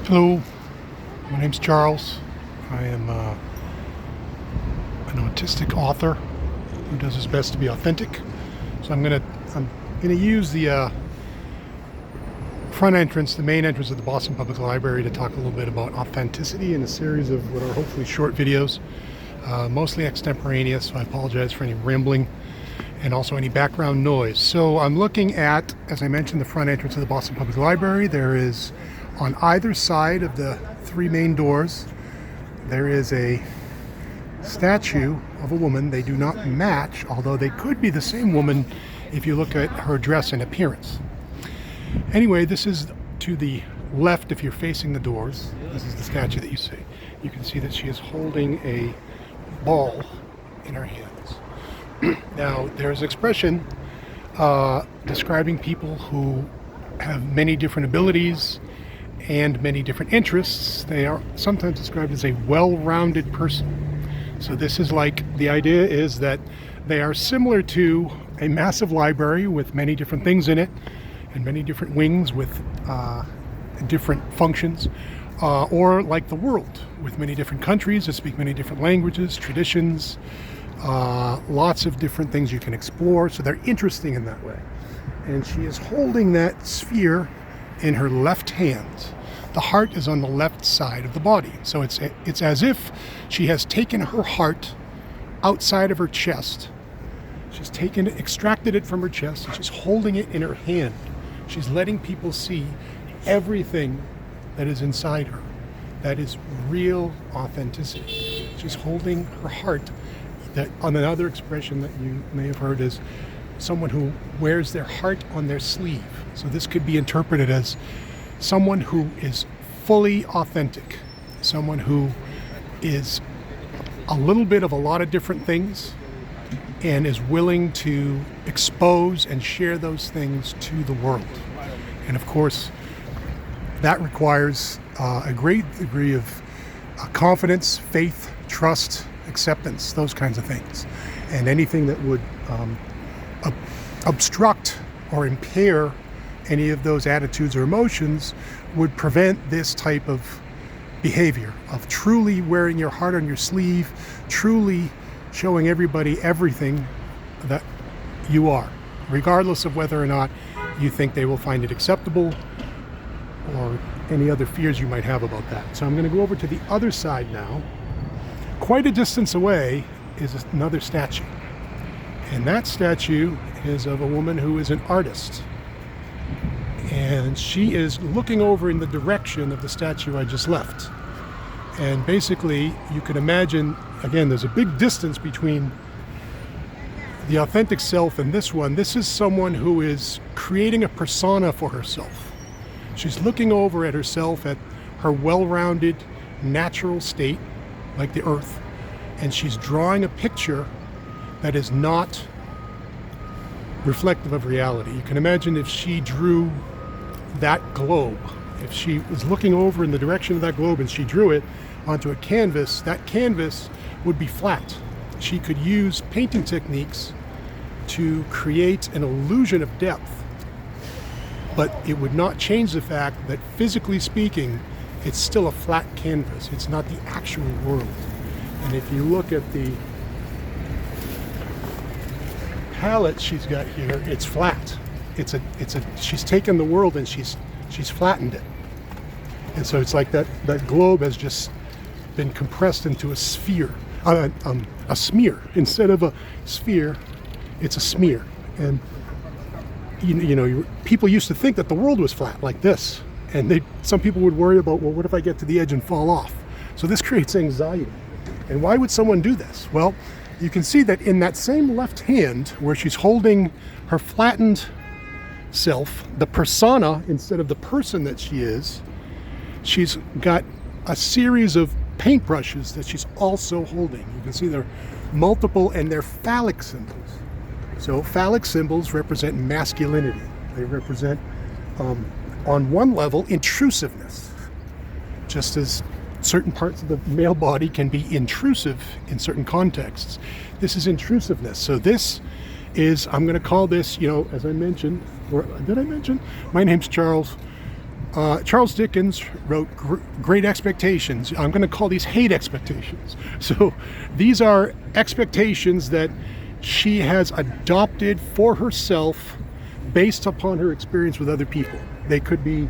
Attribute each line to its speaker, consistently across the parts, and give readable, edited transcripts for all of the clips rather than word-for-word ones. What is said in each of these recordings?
Speaker 1: Hello, my name's Charles. I am an autistic author who does his best to be authentic. So I'm gonna use the front entrance, the main entrance of the Boston Public Library, to talk a little bit about authenticity in a series of what are hopefully short videos, mostly extemporaneous. So I apologize for any rambling and also any background noise. So I'm looking at, as I mentioned, the front entrance of the Boston Public Library. There is, on either side of the three main doors, there is a statue of a woman. They do not match, although they could be the same woman if you look at her dress and appearance. Anyway, this is to the left if you're facing the doors. This is the statue that you see. You can see that she is holding a ball in her hands. Now, there's an expression describing people who have many different abilities and many different interests. They are sometimes described as a well-rounded person. So this is like, the idea is that they are similar to a massive library with many different things in it and many different wings with different functions, or like the world with many different countries that speak many different languages, traditions, lots of different things you can explore. So they're interesting in that way. And she is holding that sphere in her left hand. The heart is on the left side of the body. So it's as if she has taken her heart outside of her chest. She's taken it, extracted it from her chest, and she's holding it in her hand. She's letting people see everything that is inside her. That is real authenticity. She's holding her heart. That, on another expression that you may have heard, is someone who wears their heart on their sleeve. So this could be interpreted as someone who is fully authentic, someone who is a little bit of a lot of different things and is willing to expose and share those things to the world. And of course, that requires a great degree of confidence, faith, trust, acceptance, those kinds of things. And anything that would obstruct or impair any of those attitudes or emotions would prevent this type of behavior of truly wearing your heart on your sleeve, truly showing everybody everything that you are, regardless of whether or not you think they will find it acceptable or any other fears you might have about that. So I'm going to go over to the other side now. Quite a distance away is another statue. And that statue is of a woman who is an artist. And she is looking over in the direction of the statue I just left. And basically, you can imagine, again, there's a big distance between the authentic self and this one. This is someone who is creating a persona for herself. She's looking over at herself, at her well-rounded, natural state, like the earth, and she's drawing a picture that is not reflective of reality. You can imagine if she drew that globe, if she was looking over in the direction of that globe and she drew it onto a canvas, that canvas would be flat. She could use painting techniques to create an illusion of depth, but it would not change the fact that, physically speaking, it's still a flat canvas. It's not the actual world. And if you look at the palette she's got here, it's flat. She's taken the world and she's flattened it. And so it's like that globe has just been compressed into a sphere, a smear. Instead of a sphere, it's a smear. And people used to think that the world was flat like this. And some people would worry about, well, what if I get to the edge and fall off? So this creates anxiety. And why would someone do this? Well, you can see that in that same left hand where she's holding her flattened self, the persona instead of the person that she is, she's got a series of paintbrushes that she's also holding. You can see they're multiple and they're phallic symbols. So phallic symbols represent masculinity. They represent, on one level, intrusiveness, just as certain parts of the male body can be intrusive in certain contexts. This is intrusiveness. So this is, I'm going to call this, as I mentioned, or did I mention? My name's Charles. Charles Dickens wrote Great Expectations. I'm going to call these hate expectations. So these are expectations that she has adopted for herself based upon her experience with other people. They could be,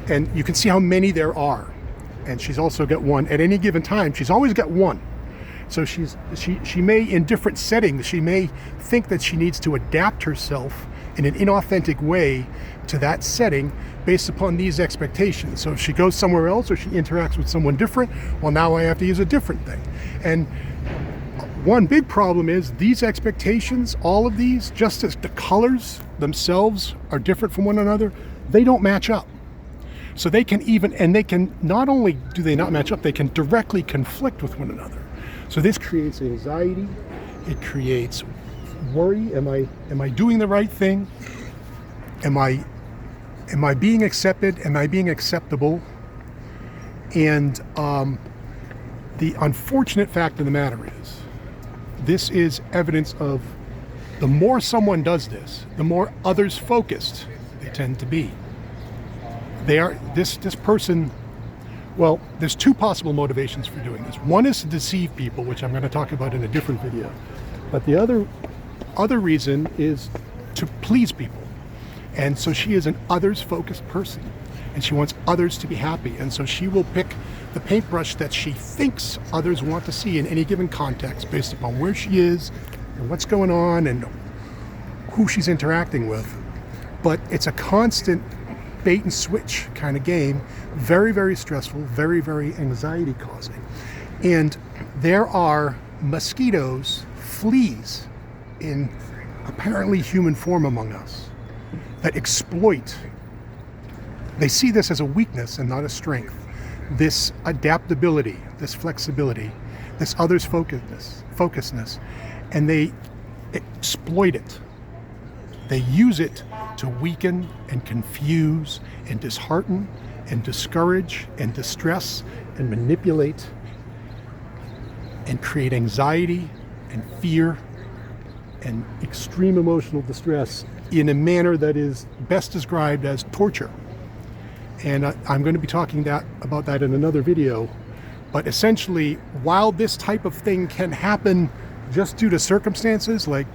Speaker 1: and you can see how many there are. And she's also got one at any given time. She's always got one. So she may, in different settings, she may think that she needs to adapt herself in an inauthentic way to that setting based upon these expectations. So if she goes somewhere else or she interacts with someone different, well, now I have to use a different thing. And one big problem is these expectations, all of these, just as the colors themselves are different from one another, they don't match up. So they can not only do they not match up, they can directly conflict with one another. So this creates anxiety, it creates worry. Am I doing the right thing? Am I being accepted? Am I being acceptable? And the unfortunate fact of the matter is, this is evidence of the more someone does this, the more others focused they tend to be. This person, well, there's two possible motivations for doing this. One is to deceive people, which I'm going to talk about in a different video. But the other reason is to please people. And so she is an others-focused person, and she wants others to be happy. And so she will pick the paintbrush that she thinks others want to see in any given context based upon where she is and what's going on and who she's interacting with. But it's a constant bait and switch kind of game, very, very stressful, very, very anxiety causing. And there are mosquitoes, fleas in apparently human form among us that exploit. They see this as a weakness and not a strength. This adaptability, this flexibility, this others focusedness, and they exploit it. They use it to weaken and confuse and dishearten and discourage and distress and manipulate and create anxiety and fear and extreme emotional distress in a manner that is best described as torture. And I'm going to be talking about that in another video. But essentially, while this type of thing can happen just due to circumstances, like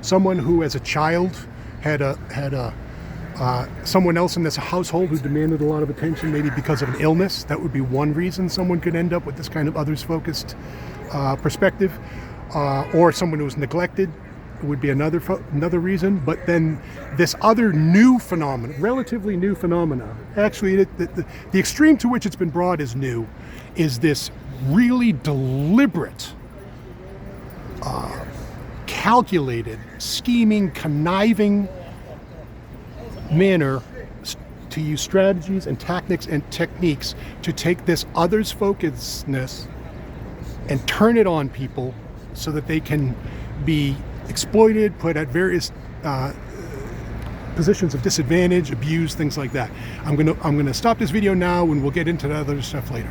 Speaker 1: someone who as a child had someone else in this household who demanded a lot of attention, maybe because of an illness, that would be one reason someone could end up with this kind of others-focused perspective. Or someone who was neglected would be another reason. But then this other new phenomenon, relatively new phenomena, actually the extreme to which it's been brought is new, is this really deliberate, calculated, scheming, conniving manner to use strategies and tactics and techniques to take this others focusedness and turn it on people so that they can be exploited, put at various positions of disadvantage, abused, things like that. I'm gonna stop this video now, and we'll get into that other stuff later.